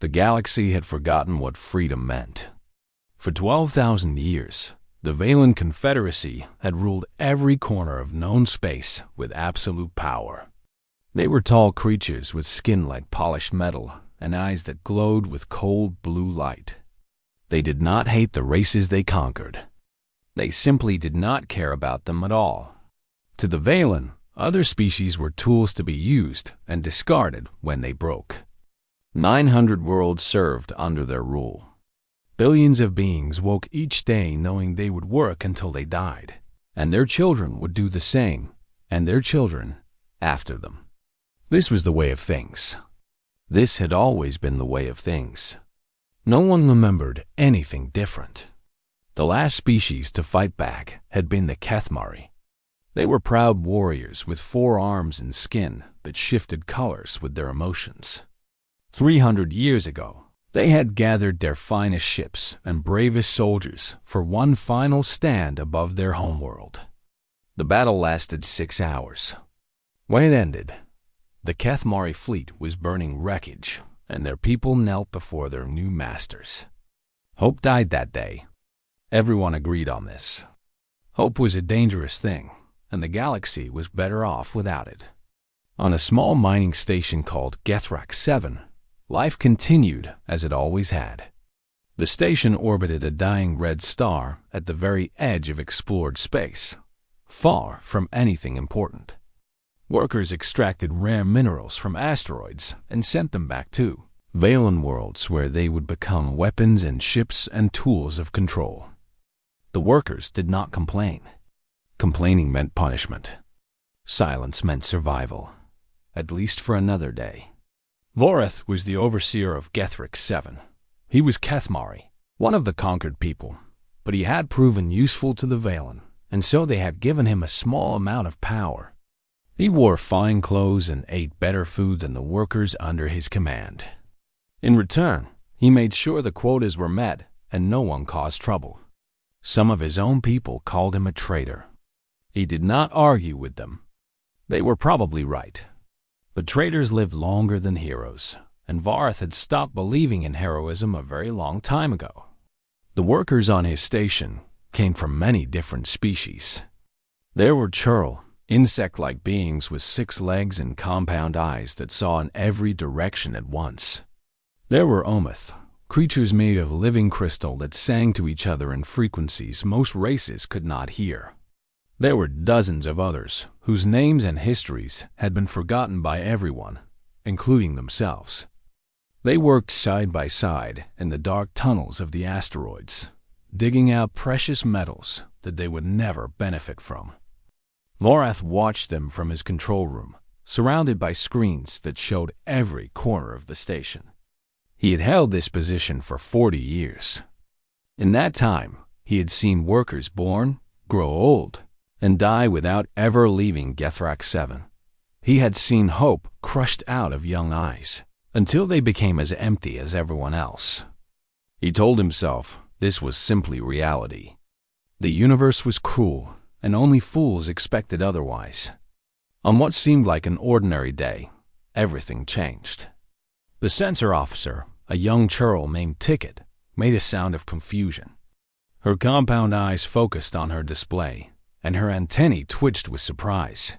The galaxy had forgotten what freedom meant. For 12,000 years, the Valen Confederacy had ruled every corner of known space with absolute power. They were tall creatures with skin like polished metal and eyes that glowed with cold blue light. They did not hate the races they conquered. They simply did not care about them at all. To the Valen, other species were tools to be used and discarded when they broke. 900 worlds served under their rule. Billions of beings woke each day knowing they would work until they died, and their children would do the same, and their children after them. This was the way of things. This had always been the way of things. No one remembered anything different. The last species to fight back had been the Kethmari. They were proud warriors with 4 arms and skin that shifted colors with their emotions. 300 years ago, they had gathered their finest ships and bravest soldiers for one final stand above their homeworld. The battle lasted 6 hours. When it ended, the Kethmari fleet was burning wreckage, and their people knelt before their new masters. Hope died that day. Everyone agreed on this. Hope was a dangerous thing, and the galaxy was better off without it. On a small mining station called Gethrak 7, life continued as it always had. The station orbited a dying red star at the very edge of explored space, far from anything important. Workers extracted rare minerals from asteroids and sent them back to Valen worlds where they would become weapons and ships and tools of control. The workers did not complain. Complaining meant punishment. Silence meant survival, at least for another day. Voreth was the overseer of Gethrak 7. He was Kethmari, one of the conquered people, but he had proven useful to the Valen, and so they had given him a small amount of power. He wore fine clothes and ate better food than the workers under his command. In return, he made sure the quotas were met and no one caused trouble. Some of his own people called him a traitor. He did not argue with them. They were probably right. But traitors live longer than heroes, and Vareth had stopped believing in heroism a very long time ago. The workers on his station came from many different species. There were churl, insect-like beings with 6 legs and compound eyes that saw in every direction at once. There were ometh, creatures made of living crystal that sang to each other in frequencies most races could not hear. There were dozens of others whose names and histories had been forgotten by everyone, including themselves. They worked side by side in the dark tunnels of the asteroids, digging out precious metals that they would never benefit from. Vorath watched them from his control room, surrounded by screens that showed every corner of the station. He had held this position for 40 years. In that time, he had seen workers born, grow old, and die without ever leaving Gethrak 7. He had seen hope crushed out of young eyes, until they became as empty as everyone else. He told himself this was simply reality. The universe was cruel, and only fools expected otherwise. On what seemed like an ordinary day, everything changed. The sensor officer, a young churl named Ticket, made a sound of confusion. Her compound eyes focused on her display, and her antennae twitched with surprise.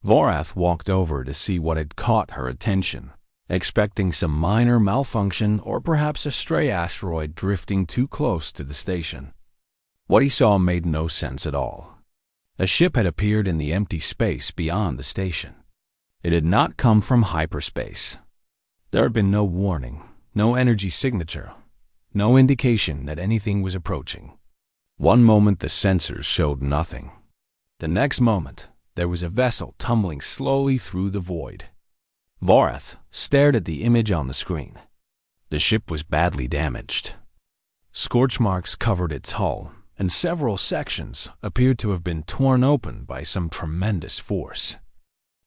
Vorath walked over to see what had caught her attention, expecting some minor malfunction or perhaps a stray asteroid drifting too close to the station. What he saw made no sense at all. A ship had appeared in the empty space beyond the station. It had not come from hyperspace. There had been no warning, no energy signature, no indication that anything was approaching. One moment the sensors showed nothing. The next moment, there was a vessel tumbling slowly through the void. Vorath stared at the image on the screen. The ship was badly damaged. Scorch marks covered its hull, and several sections appeared to have been torn open by some tremendous force.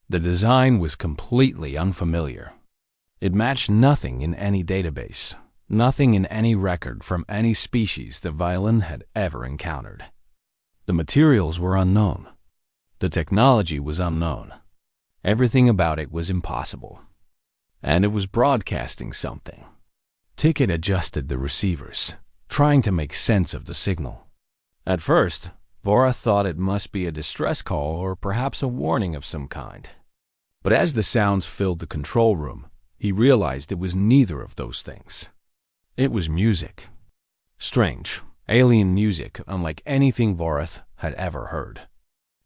The design was completely unfamiliar. It matched nothing in any database, nothing in any record from any species the Valen had ever encountered. The materials were unknown. The technology was unknown. Everything about it was impossible. And it was broadcasting something. Ticket adjusted the receivers, trying to make sense of the signal. At first, Vorath thought it must be a distress call or perhaps a warning of some kind. But as the sounds filled the control room, he realized it was neither of those things. It was music. Strange, alien music unlike anything Vorath had ever heard.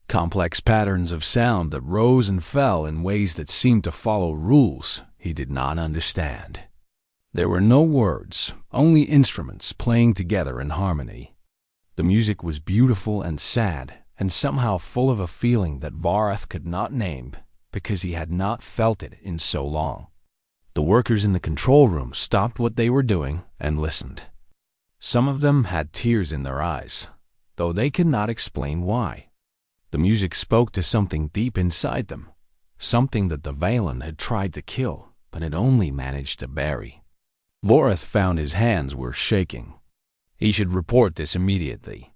Complex patterns of sound that rose and fell in ways that seemed to follow rules he did not understand. There were no words, only instruments playing together in harmony. The music was beautiful and sad, and somehow full of a feeling that Vorath could not name because he had not felt it in so long. The workers in the control room stopped what they were doing and listened. Some of them had tears in their eyes, though they could not explain why. The music spoke to something deep inside them, something that the Valen had tried to kill, but had only managed to bury. Vorath found his hands were shaking. He should report this immediately.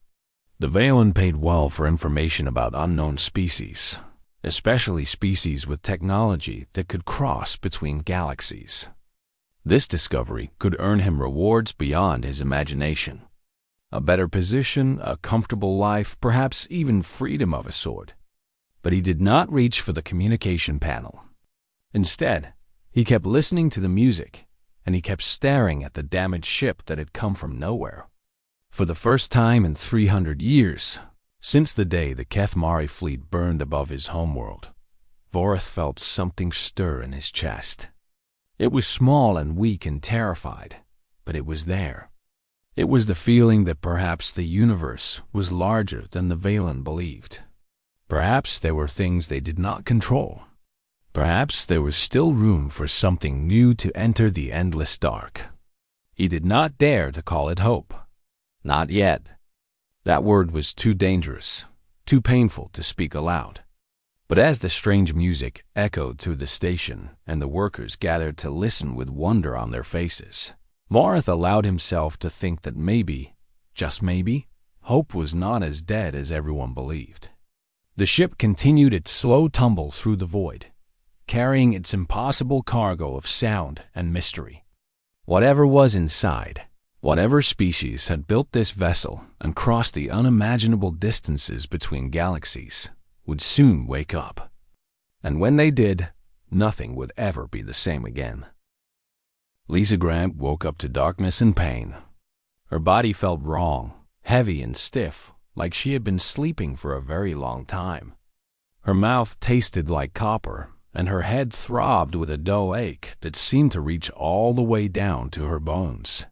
The Valen paid well for information about unknown species, especially species with technology that could cross between galaxies. This discovery could earn him rewards beyond his imagination. A better position, a comfortable life, perhaps even freedom of a sort. But he did not reach for the communication panel. Instead, he kept listening to the music, and he kept staring at the damaged ship that had come from nowhere. For the first time in 300 years, since the day the Kethmari fleet burned above his homeworld, Vorath felt something stir in his chest. It was small and weak and terrified, but it was there. It was the feeling that perhaps the universe was larger than the Valen believed. Perhaps there were things they did not control. Perhaps there was still room for something new to enter the endless dark. He did not dare to call it hope. Not yet. That word was too dangerous, too painful to speak aloud. But as the strange music echoed through the station and the workers gathered to listen with wonder on their faces, Vorath allowed himself to think that maybe, just maybe, hope was not as dead as everyone believed. The ship continued its slow tumble through the void, carrying its impossible cargo of sound and mystery. Whatever was inside, whatever species had built this vessel and crossed the unimaginable distances between galaxies, would soon wake up. And when they did, nothing would ever be the same again. Lisa Grant woke up to darkness and pain. Her body felt wrong, heavy and stiff, like she had been sleeping for a very long time. Her mouth tasted like copper, and her head throbbed with a dull ache that seemed to reach all the way down to her bones.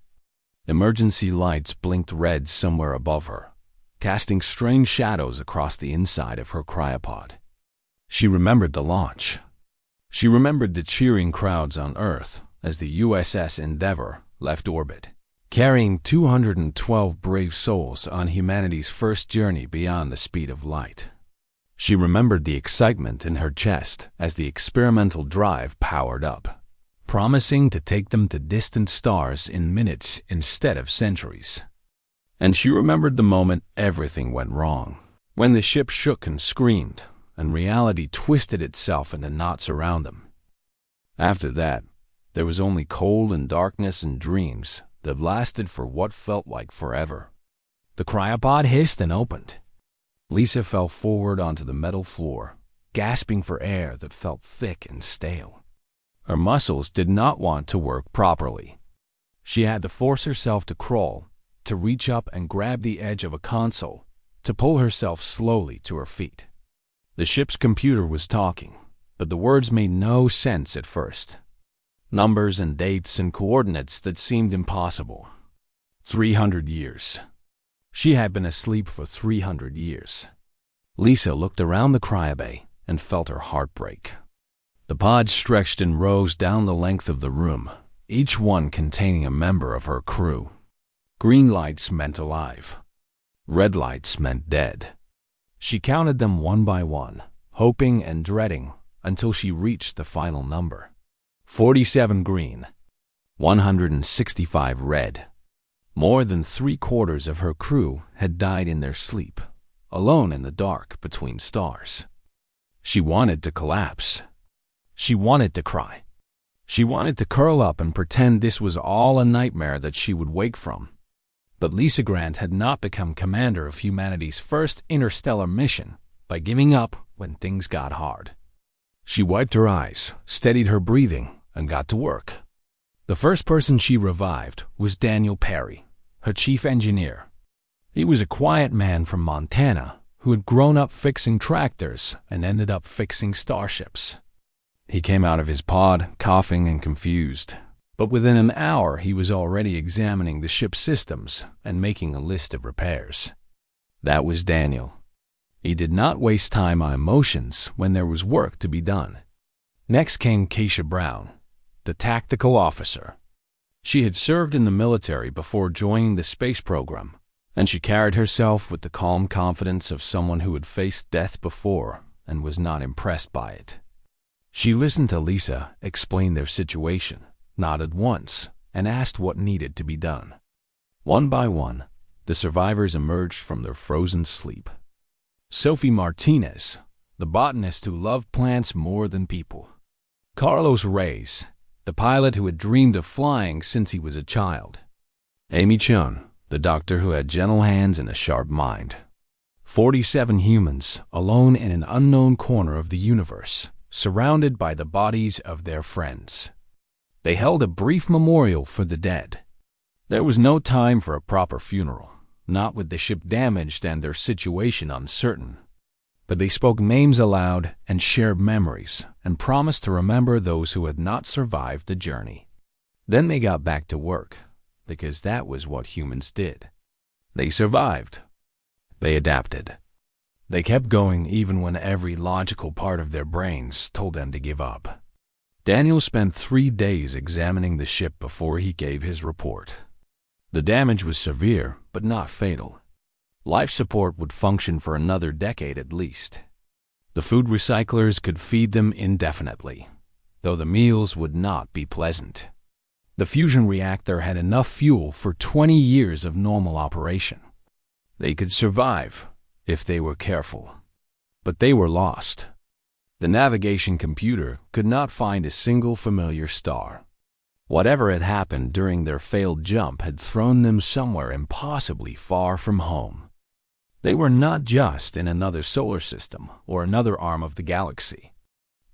Emergency lights blinked red somewhere above her, casting strange shadows across the inside of her cryopod. She remembered the launch. She remembered the cheering crowds on Earth as the USS Endeavour left orbit, carrying 212 brave souls on humanity's first journey beyond the speed of light. She remembered the excitement in her chest as the experimental drive powered up, promising to take them to distant stars in minutes instead of centuries. And she remembered the moment everything went wrong, when the ship shook and screamed, and reality twisted itself into knots around them. After that, there was only cold and darkness and dreams that lasted for what felt like forever. The cryopod hissed and opened. Lisa fell forward onto the metal floor, gasping for air that felt thick and stale. Her muscles did not want to work properly. She had to force herself to crawl, to reach up and grab the edge of a console, to pull herself slowly to her feet. The ship's computer was talking, but the words made no sense at first. Numbers and dates and coordinates that seemed impossible. 300 years. She had been asleep for 300 years. Lisa looked around the cryobay and felt her heart break. The pods stretched in rows down the length of the room, each one containing a member of her crew. Green lights meant alive. Red lights meant dead. She counted them one by one, hoping and dreading until she reached the final number. 47 green, 165 red. More than 3/4 of her crew had died in their sleep, alone in the dark between stars. She wanted to collapse. She wanted to cry. She wanted to curl up and pretend this was all a nightmare that she would wake from. But Lisa Grant had not become commander of humanity's first interstellar mission by giving up when things got hard. She wiped her eyes, steadied her breathing, and got to work. The first person she revived was Daniel Perry, her chief engineer. He was a quiet man from Montana who had grown up fixing tractors and ended up fixing starships. He came out of his pod, coughing and confused, but within an hour he was already examining the ship's systems and making a list of repairs. That was Daniel. He did not waste time on emotions when there was work to be done. Next came Keisha Brown, the tactical officer. She had served in the military before joining the space program, and she carried herself with the calm confidence of someone who had faced death before and was not impressed by it. She listened to Lisa explain their situation, nodded once, and asked what needed to be done. One by one, the survivors emerged from their frozen sleep. Sophie Martinez, the botanist who loved plants more than people. Carlos Reyes, the pilot who had dreamed of flying since he was a child. Amy Chun, the doctor who had gentle hands and a sharp mind. 47 humans, alone in an unknown corner of the universe, surrounded by the bodies of their friends. They held a brief memorial for the dead. There was no time for a proper funeral, not with the ship damaged and their situation uncertain. But they spoke names aloud and shared memories and promised to remember those who had not survived the journey. Then they got back to work, because that was what humans did. They survived. They adapted. They kept going even when every logical part of their brains told them to give up. Daniel spent 3 days examining the ship before he gave his report. The damage was severe, but not fatal. Life support would function for another decade at least. The food recyclers could feed them indefinitely, though the meals would not be pleasant. The fusion reactor had enough fuel for 20 years of normal operation. They could survive if they were careful. But they were lost. The navigation computer could not find a single familiar star. Whatever had happened during their failed jump had thrown them somewhere impossibly far from home. They were not just in another solar system or another arm of the galaxy.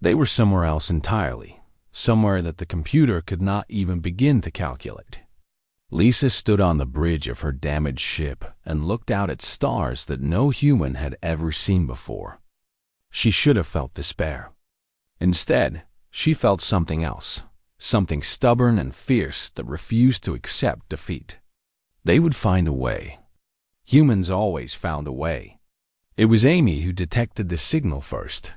They were somewhere else entirely, somewhere that the computer could not even begin to calculate. Lisa stood on the bridge of her damaged ship and looked out at stars that no human had ever seen before. She should have felt despair. Instead, she felt something else. Something stubborn and fierce that refused to accept defeat. They would find a way. Humans always found a way. It was Amy who detected the signal first.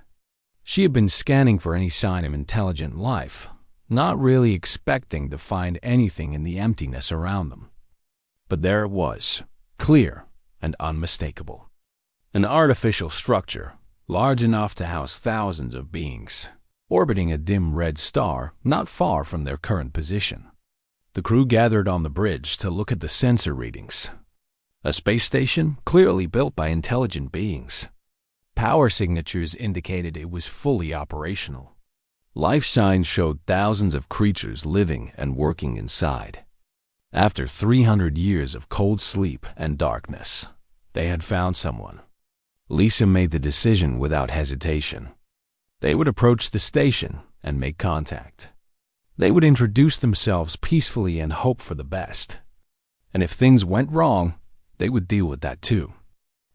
She had been scanning for any sign of intelligent life, not really expecting to find anything in the emptiness around them. But there it was, clear and unmistakable. An artificial structure, large enough to house thousands of beings, orbiting a dim red star not far from their current position. The crew gathered on the bridge to look at the sensor readings. A space station clearly built by intelligent beings. Power signatures indicated it was fully operational. Life signs showed thousands of creatures living and working inside. After 300 years of cold sleep and darkness, they had found someone. Lisa made the decision without hesitation. They would approach the station and make contact. They would introduce themselves peacefully and hope for the best. And if things went wrong, they would deal with that too.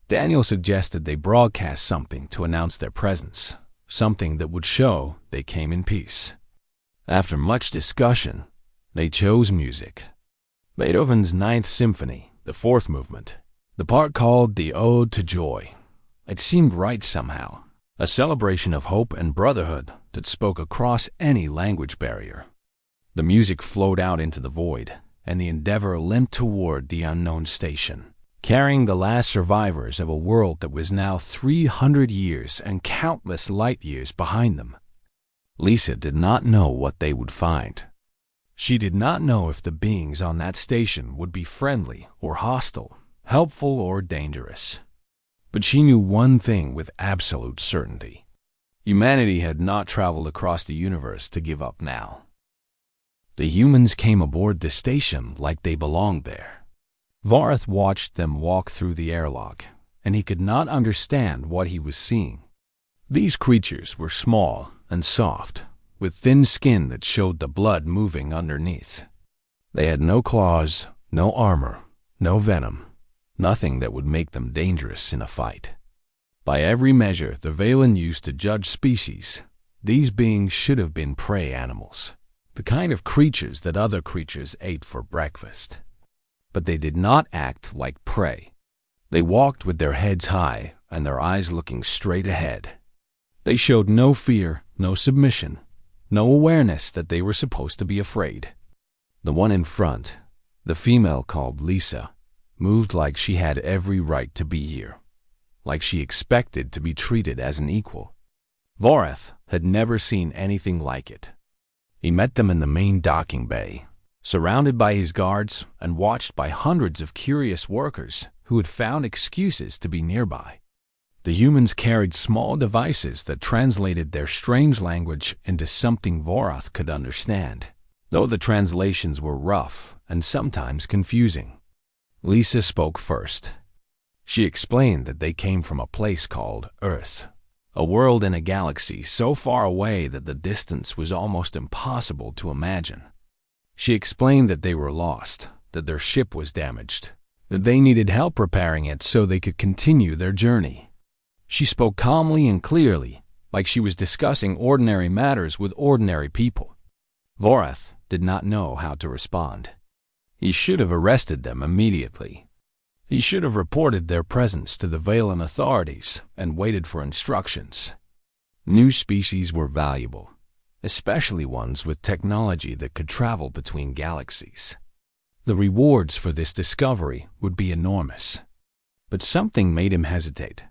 Daniel suggested they broadcast something to announce their presence, something that would show they came in peace. After much discussion, they chose music. Beethoven's Ninth Symphony, the fourth movement, the part called the Ode to Joy. It seemed right somehow. A celebration of hope and brotherhood that spoke across any language barrier. The music flowed out into the void, and the Endeavor limped toward the unknown station, carrying the last survivors of a world that was now 300 years and countless light years behind them. Lisa did not know what they would find. She did not know if the beings on that station would be friendly or hostile, helpful or dangerous. But she knew one thing with absolute certainty. Humanity had not traveled across the universe to give up now. The humans came aboard the station like they belonged there. Vorath watched them walk through the airlock, and he could not understand what he was seeing. These creatures were small and soft, with thin skin that showed the blood moving underneath. They had no claws, no armor, no venom, nothing that would make them dangerous in a fight. By every measure the Valen used to judge species, these beings should have been prey animals, the kind of creatures that other creatures ate for breakfast. But they did not act like prey. They walked with their heads high and their eyes looking straight ahead. They showed no fear, no submission, no awareness that they were supposed to be afraid. The one in front, the female called Lisa, moved like she had every right to be here, like she expected to be treated as an equal. Vorath had never seen anything like it. He met them in the main docking bay, surrounded by his guards and watched by hundreds of curious workers who had found excuses to be nearby. The humans carried small devices that translated their strange language into something Vorath could understand, though the translations were rough and sometimes confusing. Lisa spoke first. She explained that they came from a place called Earth, a world in a galaxy so far away that the distance was almost impossible to imagine. She explained that they were lost, that their ship was damaged, that they needed help repairing it so they could continue their journey. She spoke calmly and clearly, like she was discussing ordinary matters with ordinary people. Vorath did not know how to respond. He should have arrested them immediately. He should have reported their presence to the Valen authorities and waited for instructions. New species were valuable, especially ones with technology that could travel between galaxies. The rewards for this discovery would be enormous. But something made him hesitate.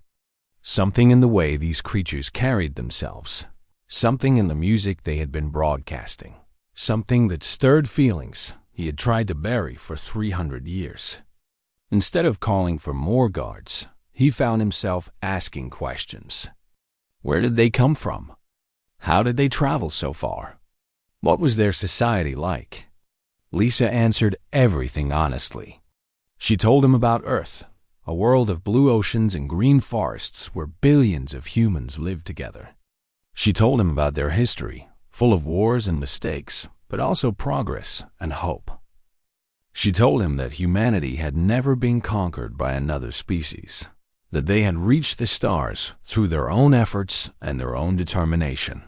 Something in the way these creatures carried themselves. Something in the music they had been broadcasting. Something that stirred feelings he had tried to bury for 300 years. Instead of calling for more guards, he found himself asking questions. Where did they come from? How did they travel so far? What was their society like? Lisa answered everything honestly. She told him about Earth, a world of blue oceans and green forests where billions of humans lived together. She told him about their history, full of wars and mistakes, but also progress and hope. She told him that humanity had never been conquered by another species, that they had reached the stars through their own efforts and their own determination.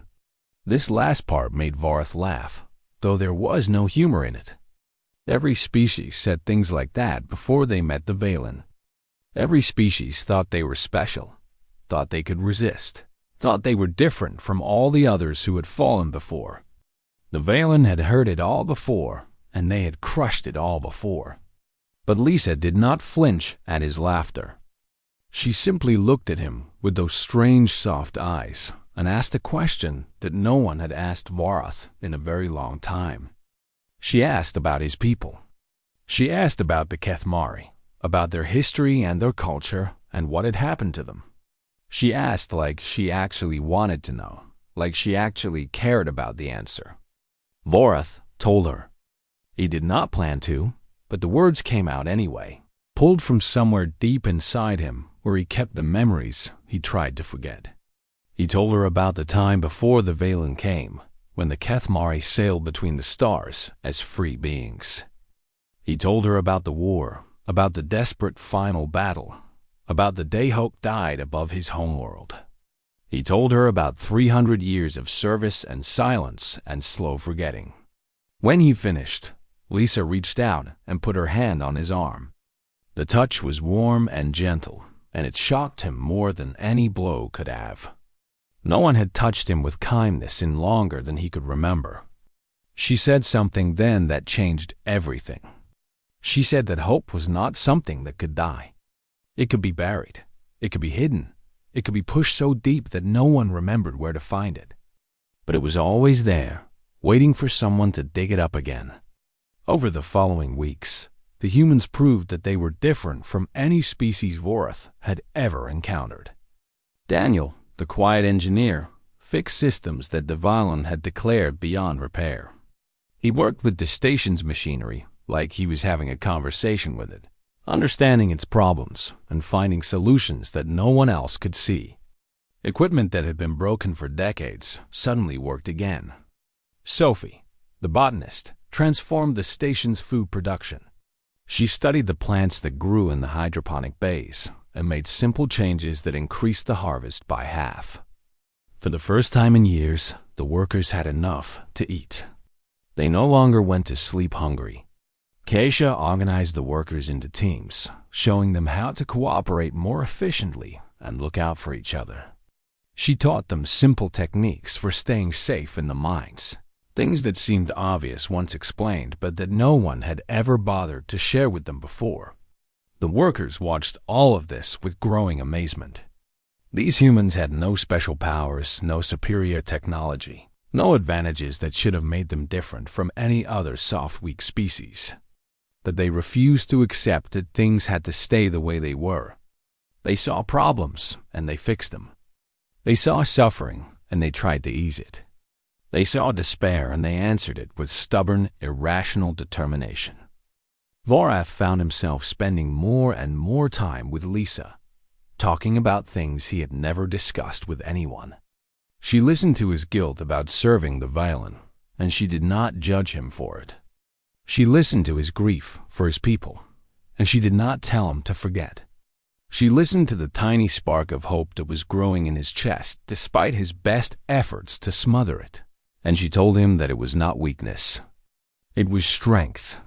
This last part made Vorath laugh, though there was no humor in it. Every species said things like that before they met the Valen. Every species thought they were special, thought they could resist, thought they were different from all the others who had fallen before. The Valen had heard it all before, and they had crushed it all before. But Lisa did not flinch at his laughter. She simply looked at him with those strange soft eyes and asked a question that no one had asked Vorath in a very long time. She asked about his people. She asked about the Kethmari, about their history and their culture and what had happened to them. She asked like she actually wanted to know, like she actually cared about the answer. Vorath told her. He did not plan to, but the words came out anyway, pulled from somewhere deep inside him where he kept the memories he tried to forget. He told her about the time before the Valen came, when the Kethmari sailed between the stars as free beings. He told her about the war, about the desperate final battle, about the day Hoke died above his homeworld. He told her about 300 years of service and silence and slow forgetting. When he finished, Lisa reached out and put her hand on his arm. The touch was warm and gentle, and it shocked him more than any blow could have. No one had touched him with kindness in longer than he could remember. She said something then that changed everything. She said that hope was not something that could die. It could be buried. It could be hidden. It could be pushed so deep that no one remembered where to find it. But it was always there, waiting for someone to dig it up again. Over the following weeks, the humans proved that they were different from any species Vorath had ever encountered. Daniel, the quiet engineer, fixed systems that the Valen had declared beyond repair. He worked with the station's machinery like he was having a conversation with it, understanding its problems and finding solutions that no one else could see. Equipment that had been broken for decades suddenly worked again. Sophie, the botanist, transformed the station's food production. She studied the plants that grew in the hydroponic bays and made simple changes that increased the harvest by half. For the first time in years, the workers had enough to eat. They no longer went to sleep hungry. Keisha organized the workers into teams, showing them how to cooperate more efficiently and look out for each other. She taught them simple techniques for staying safe in the mines, things that seemed obvious once explained but that no one had ever bothered to share with them before. The workers watched all of this with growing amazement. These humans had no special powers, no superior technology, no advantages that should have made them different from any other soft, weak species. But they refused to accept that things had to stay the way they were. They saw problems, and they fixed them. They saw suffering, and they tried to ease it. They saw despair, and they answered it with stubborn, irrational determination. Vorath found himself spending more and more time with Lisa, talking about things he had never discussed with anyone. She listened to his guilt about serving the Valen, and she did not judge him for it. She listened to his grief for his people, and she did not tell him to forget. She listened to the tiny spark of hope that was growing in his chest despite his best efforts to smother it, and she told him that it was not weakness. It was strength.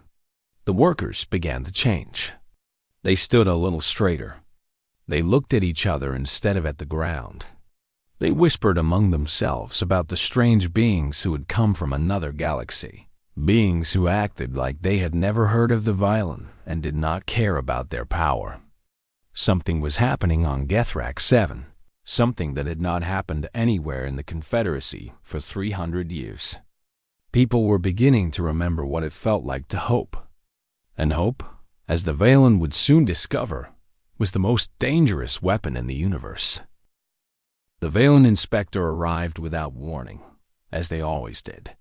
The workers began to change. They stood a little straighter. They looked at each other instead of at the ground. They whispered among themselves about the strange beings who had come from another galaxy. Beings who acted like they had never heard of the Valen and did not care about their power. Something was happening on Gethrak 7, something that had not happened anywhere in the Confederacy for 300 years. People were beginning to remember what it felt like to hope. And hope, as the Valen would soon discover, was the most dangerous weapon in the universe. The Valen inspector arrived without warning, as they always did.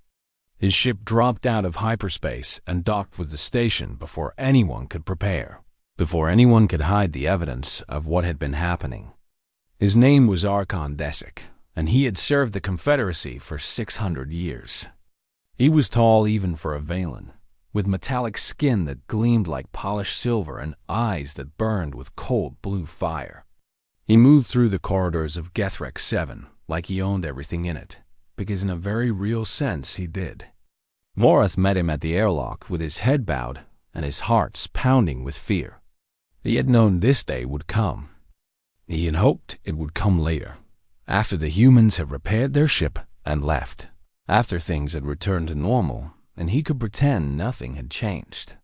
His ship dropped out of hyperspace and docked with the station before anyone could prepare, before anyone could hide the evidence of what had been happening. His name was Archon Desic, and he had served the Confederacy for 600 years. He was tall even for a Valen, with metallic skin that gleamed like polished silver and eyes that burned with cold blue fire. He moved through the corridors of Gethrak 7 like he owned everything in it, because in a very real sense he did. Vorath met him at the airlock with his head bowed and his heart pounding with fear. He had known this day would come. He had hoped it would come later, after the humans had repaired their ship and left, after things had returned to normal and he could pretend nothing had changed.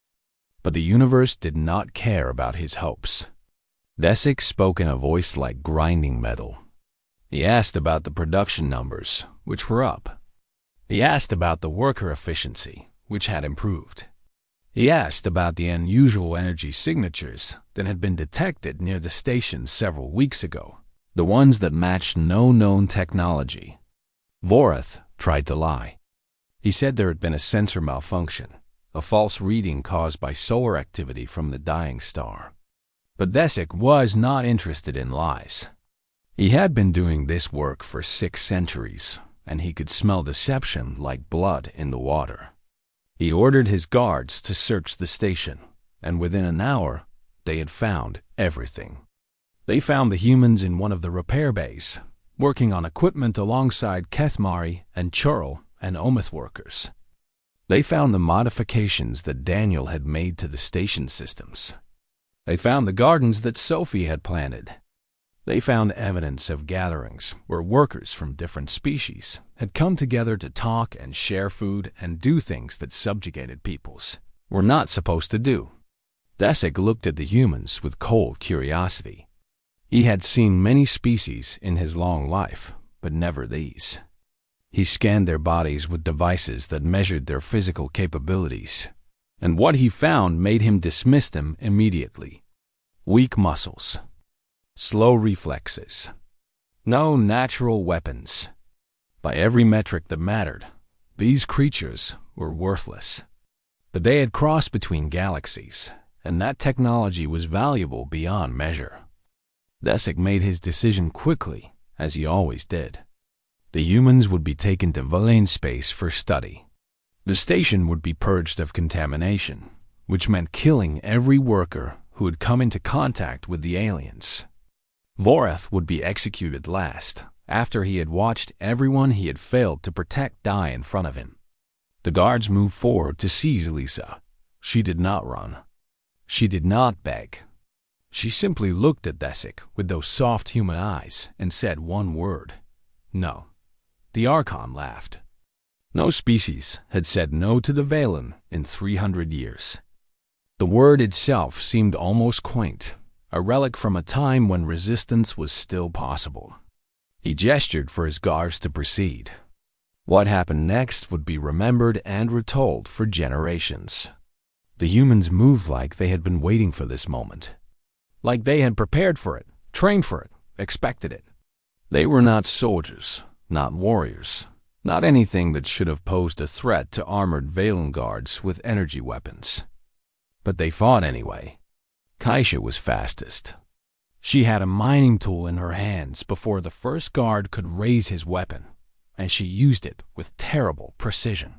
But the universe did not care about his hopes. Desic spoke in a voice like grinding metal. He asked about the production numbers, which were up. He asked about the worker efficiency, which had improved. He asked about the unusual energy signatures that had been detected near the station several weeks ago, the ones that matched no known technology. Vorath tried to lie. He said there had been a sensor malfunction, a false reading caused by solar activity from the dying star. But Desic was not interested in lies. He had been doing this work for 6 centuries, and he could smell deception like blood in the water. He ordered his guards to search the station, and within an hour, they had found everything. They found the humans in one of the repair bays, working on equipment alongside Kethmari and Churl and Omith workers. They found the modifications that Daniel had made to the station systems. They found the gardens that Sophie had planted. They found evidence of gatherings where workers from different species had come together to talk and share food and do things that subjugated peoples were not supposed to do. Desic looked at the humans with cold curiosity. He had seen many species in his long life, but never these. He scanned their bodies with devices that measured their physical capabilities, and what he found made him dismiss them immediately. Weak muscles, slow reflexes, no natural weapons. By every metric that mattered, These creatures were worthless. But they had crossed between galaxies, and that technology was valuable beyond measure. Desic made his decision quickly, as he always did. The humans would be taken to Valane space for study. The station would be purged of contamination, which meant killing every worker who had come into contact with the aliens. Vorath would be executed last, after he had watched everyone he had failed to protect die in front of him. The guards moved forward to seize Lisa. She did not run. She did not beg. She simply looked at Desic with those soft human eyes and said one word: no. The Archon laughed. No species had said no to the Valen in 300 years. The word itself seemed almost quaint, a relic from a time when resistance was still possible. He gestured for his guards to proceed. What happened next would be remembered and retold for generations. The humans moved like they had been waiting for this moment. Like they had prepared for it, trained for it, expected it. They were not soldiers, not warriors, not anything that should have posed a threat to armored Valen guards with energy weapons. But they fought anyway. Kaisha was fastest. She had a mining tool in her hands before the first guard could raise his weapon, and she used it with terrible precision.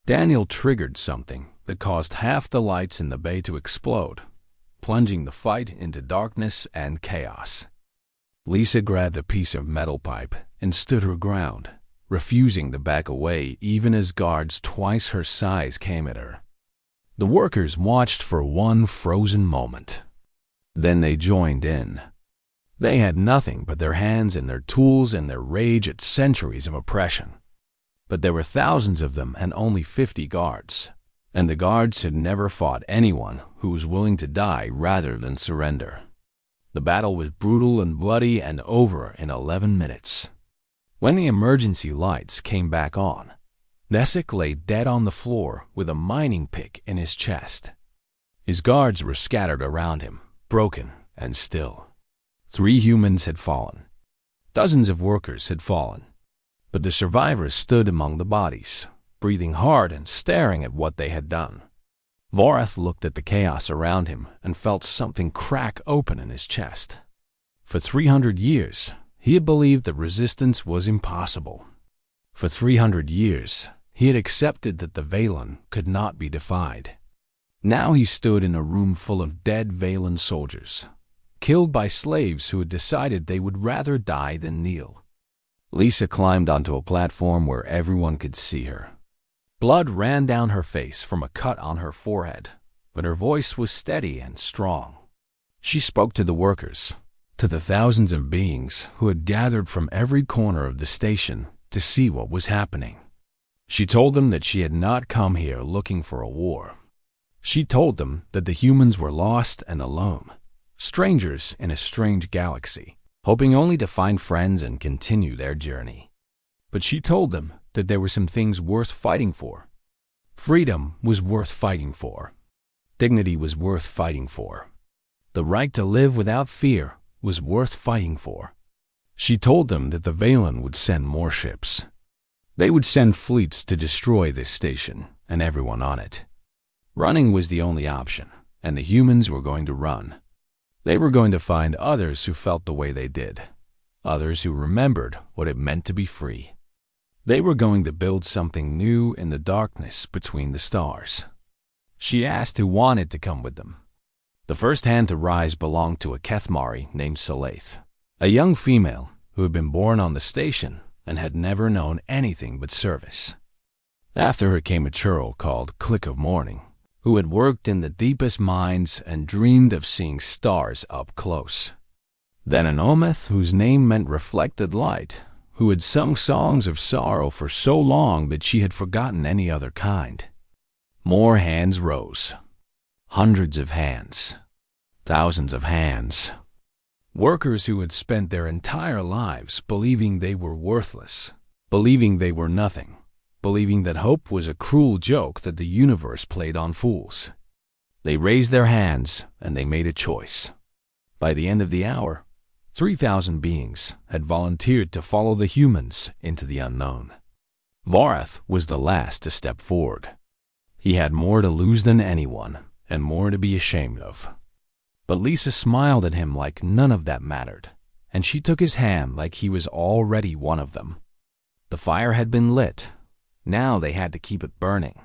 Daniel triggered something that caused half the lights in the bay to explode, plunging the fight into darkness and chaos. Lisa grabbed a piece of metal pipe and stood her ground, refusing to back away even as guards twice her size came at her. The workers watched for one frozen moment. Then they joined in. They had nothing but their hands and their tools and their rage at centuries of oppression. But there were thousands of them and only 50 guards, and the guards had never fought anyone who was willing to die rather than surrender. The battle was brutal and bloody and over in 11 minutes. When the emergency lights came back on, Desic lay dead on the floor with a mining pick in his chest. His guards were scattered around him, broken and still. 3 humans had fallen. Dozens of workers had fallen. But the survivors stood among the bodies, breathing hard and staring at what they had done. Vorath looked at the chaos around him and felt something crack open in his chest. For 300 years, he had believed that resistance was impossible. For 300 years, he had accepted that the Valen could not be defied. Now he stood in a room full of dead Valen soldiers, killed by slaves who had decided they would rather die than kneel. Lisa climbed onto a platform where everyone could see her. Blood ran down her face from a cut on her forehead, but her voice was steady and strong. She spoke to the workers, to the thousands of beings who had gathered from every corner of the station to see what was happening. She told them that she had not come here looking for a war. She told them that the humans were lost and alone, strangers in a strange galaxy, hoping only to find friends and continue their journey. But she told them that there were some things worth fighting for. Freedom was worth fighting for. Dignity was worth fighting for. The right to live without fear was worth fighting for. She told them that the Valen would send more ships. They would send fleets to destroy this station and everyone on it. Running was the only option, and the humans were going to run. They were going to find others who felt the way they did, others who remembered what it meant to be free. They were going to build something new in the darkness between the stars. She asked who wanted to come with them. The first hand to rise belonged to a Kethmari named Salaith, a young female who had been born on the station and had never known anything but service. After her came a churl called Click of Morning, who had worked in the deepest mines and dreamed of seeing stars up close. Then an Ometh whose name meant reflected light, who had sung songs of sorrow for so long that she had forgotten any other kind. More hands rose. Hundreds of hands. Thousands of hands. Workers who had spent their entire lives believing they were worthless, believing they were nothing, believing that hope was a cruel joke that the universe played on fools. They raised their hands and they made a choice. By the end of the hour, 3,000 beings had volunteered to follow the humans into the unknown. Varath was the last to step forward. He had more to lose than anyone, and more to be ashamed of. But Lisa smiled at him like none of that mattered, and she took his hand like he was already one of them. The fire had been lit. Now they had to keep it burning.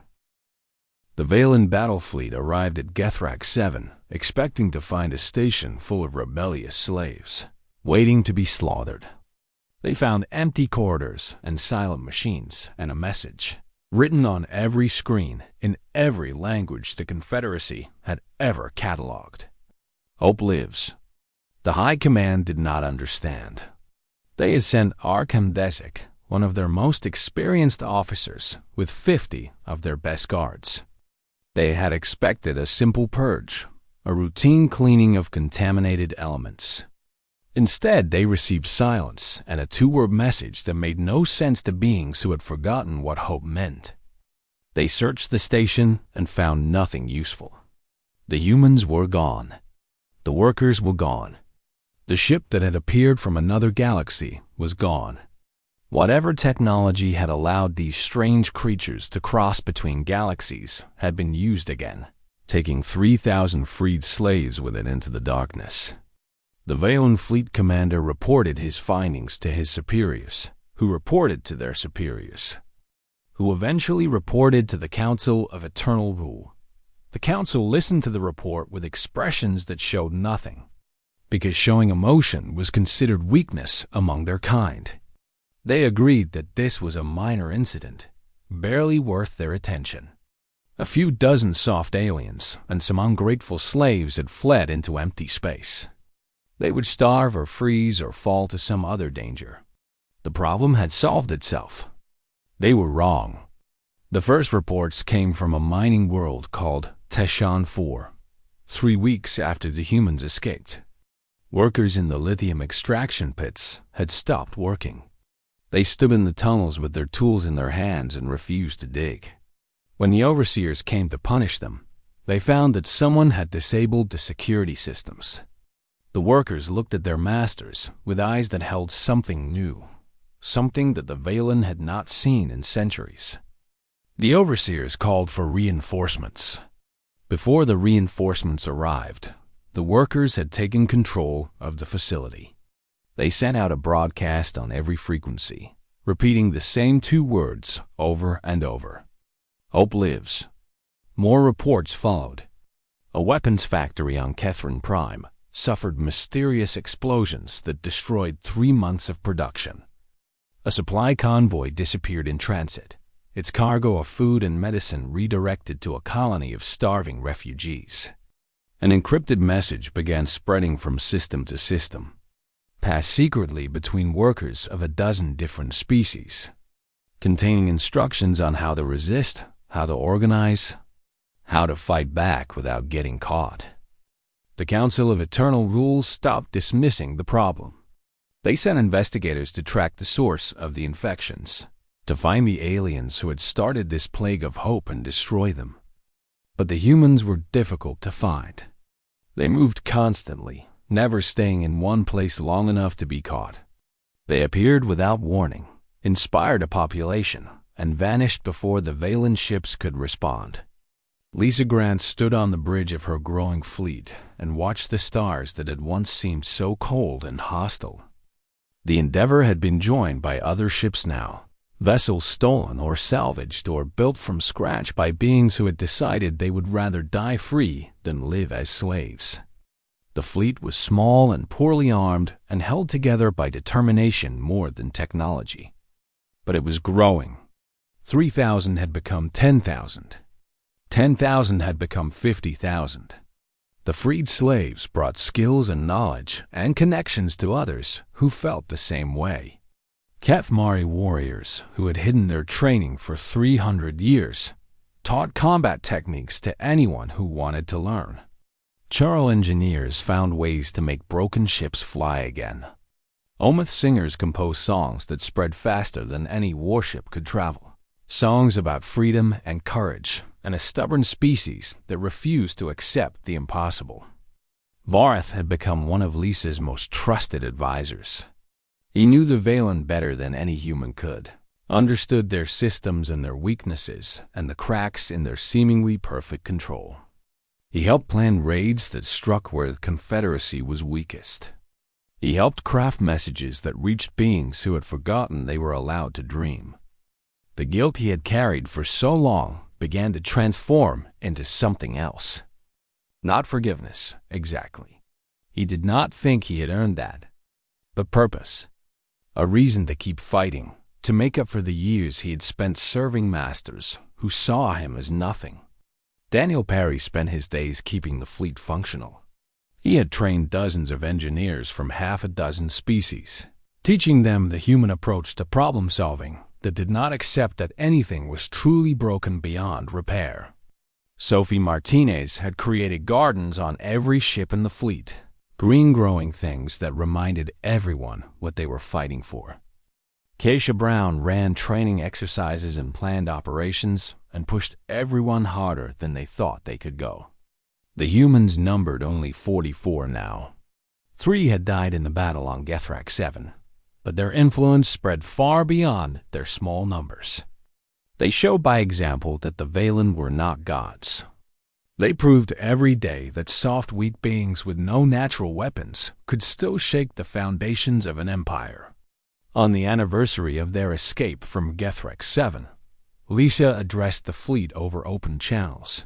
The Valen battle fleet arrived at Gethrak 7, expecting to find a station full of rebellious slaves, waiting to be slaughtered. They found empty corridors and silent machines and a message, written on every screen in every language the Confederacy had ever cataloged. Hope lives. The High Command did not understand. They had sent Arkham Desik, one of their most experienced officers, with 50 of their best guards. They had expected a simple purge, a routine cleaning of contaminated elements. Instead, they received silence and a two-word message that made no sense to beings who had forgotten what hope meant. They searched the station and found nothing useful. The humans were gone. The workers were gone. The ship that had appeared from another galaxy was gone. Whatever technology had allowed these strange creatures to cross between galaxies had been used again, taking 3,000 freed slaves with it into the darkness. The Valen fleet commander reported his findings to his superiors, who reported to their superiors, who eventually reported to the Council of Eternal Rule. The council listened to the report with expressions that showed nothing, because showing emotion was considered weakness among their kind. They agreed that this was a minor incident, barely worth their attention. A few dozen soft aliens and some ungrateful slaves had fled into empty space. They would starve or freeze or fall to some other danger. The problem had solved itself. They were wrong. The first reports came from a mining world called Teshan 4, 3 weeks after the humans escaped. Workers in the lithium extraction pits had stopped working. They stood in the tunnels with their tools in their hands and refused to dig. When the overseers came to punish them, they found that someone had disabled the security systems. The workers looked at their masters with eyes that held something new, something that the Valen had not seen in centuries. The overseers called for reinforcements. Before the reinforcements arrived, the workers had taken control of the facility. They sent out a broadcast on every frequency, repeating the same 2 words over and over. Hope lives. More reports followed. A weapons factory on Kethrin Prime suffered mysterious explosions that destroyed 3 months of production. A supply convoy disappeared in transit, its cargo of food and medicine redirected to a colony of starving refugees. An encrypted message began spreading from system to system, passed secretly between workers of a dozen different species, containing instructions on how to resist, how to organize, how to fight back without getting caught. The Council of Eternal Rule stopped dismissing the problem. They sent investigators to track the source of the infections, to find the aliens who had started this plague of hope and destroy them. But the humans were difficult to find. They moved constantly, never staying in one place long enough to be caught. They appeared without warning, inspired a population, and vanished before the Valen ships could respond. Lisa Grant stood on the bridge of her growing fleet and watched the stars that had once seemed so cold and hostile. The Endeavor had been joined by other ships now, vessels stolen or salvaged or built from scratch by beings who had decided they would rather die free than live as slaves. The fleet was small and poorly armed and held together by determination more than technology. But it was growing. 3,000 had become 10,000. 10,000 had become 50,000. The freed slaves brought skills and knowledge and connections to others who felt the same way. Kethmari warriors who had hidden their training for 300 years taught combat techniques to anyone who wanted to learn. Charl engineers found ways to make broken ships fly again. Omith singers composed songs that spread faster than any warship could travel. Songs about freedom and courage and a stubborn species that refused to accept the impossible. Varath had become one of Lisa's most trusted advisors. He knew the Valen better than any human could, understood their systems and their weaknesses and the cracks in their seemingly perfect control. He helped plan raids that struck where the Confederacy was weakest. He helped craft messages that reached beings who had forgotten they were allowed to dream. The guilt he had carried for so long began to transform into something else. Not forgiveness, exactly. He did not think he had earned that. But purpose. A reason to keep fighting, to make up for the years he had spent serving masters who saw him as nothing. Daniel Perry spent his days keeping the fleet functional. He had trained dozens of engineers from half a dozen species, teaching them the human approach to problem-solving that did not accept that anything was truly broken beyond repair. Sophie Martinez had created gardens on every ship in the fleet, green-growing things that reminded everyone what they were fighting for. Keisha Brown ran training exercises and planned operations and pushed everyone harder than they thought they could go. The humans numbered only 44 now. 3 had died in the battle on Gethrak 7, but their influence spread far beyond their small numbers. They showed by example that the Valen were not gods. They proved every day that soft, weak beings with no natural weapons could still shake the foundations of an empire. On the anniversary of their escape from Gethrak 7, Lisa addressed the fleet over open channels.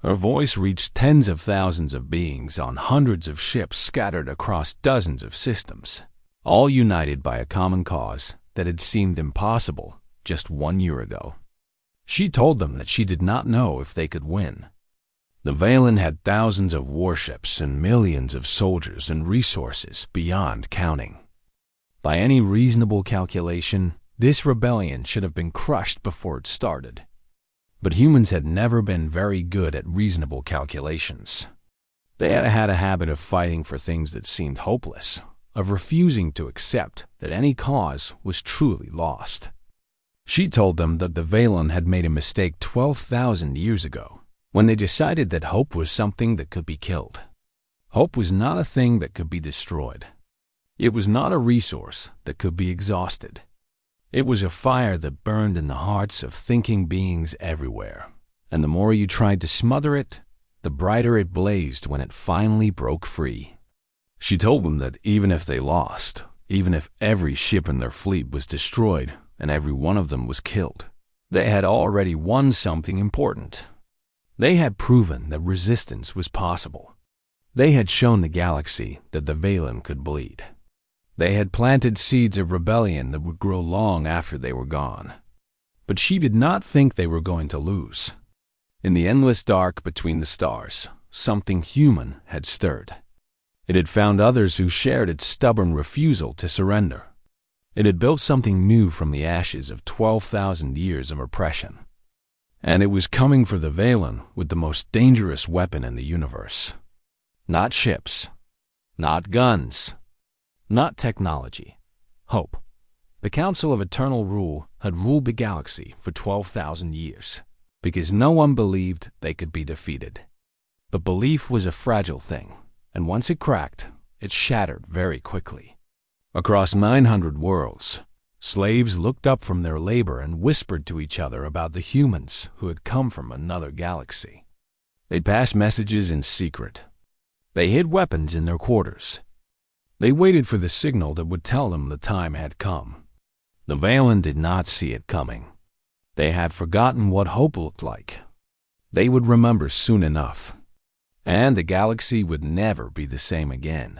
Her voice reached tens of thousands of beings on hundreds of ships scattered across dozens of systems, all united by a common cause that had seemed impossible just 1 year ago. She told them that she did not know if they could win. The Valen had thousands of warships and millions of soldiers and resources beyond counting. By any reasonable calculation, this rebellion should have been crushed before it started. But humans had never been very good at reasonable calculations. They had had a habit of fighting for things that seemed hopeless, of refusing to accept that any cause was truly lost. She told them that the Valen had made a mistake 12,000 years ago, when they decided that hope was something that could be killed. Hope was not a thing that could be destroyed. It was not a resource that could be exhausted. It was a fire that burned in the hearts of thinking beings everywhere, and the more you tried to smother it, the brighter it blazed when it finally broke free. She told them that even if they lost, even if every ship in their fleet was destroyed and every one of them was killed, they had already won something important. They had proven that resistance was possible. They had shown the galaxy that the Valen could bleed. They had planted seeds of rebellion that would grow long after they were gone. But she did not think they were going to lose. In the endless dark between the stars, something human had stirred. It had found others who shared its stubborn refusal to surrender. It had built something new from the ashes of 12,000 years of oppression. And it was coming for the Valen with the most dangerous weapon in the universe. Not ships, not guns, not technology. Hope. The Council of Eternal Rule had ruled the galaxy for 12,000 years, because no one believed they could be defeated. But belief was a fragile thing, and once it cracked, it shattered very quickly. Across 900 worlds, slaves looked up from their labor and whispered to each other about the humans who had come from another galaxy. They'd pass messages in secret. They hid weapons in their quarters. They waited for the signal that would tell them the time had come. The Valen did not see it coming. They had forgotten what hope looked like. They would remember soon enough, and the galaxy would never be the same again.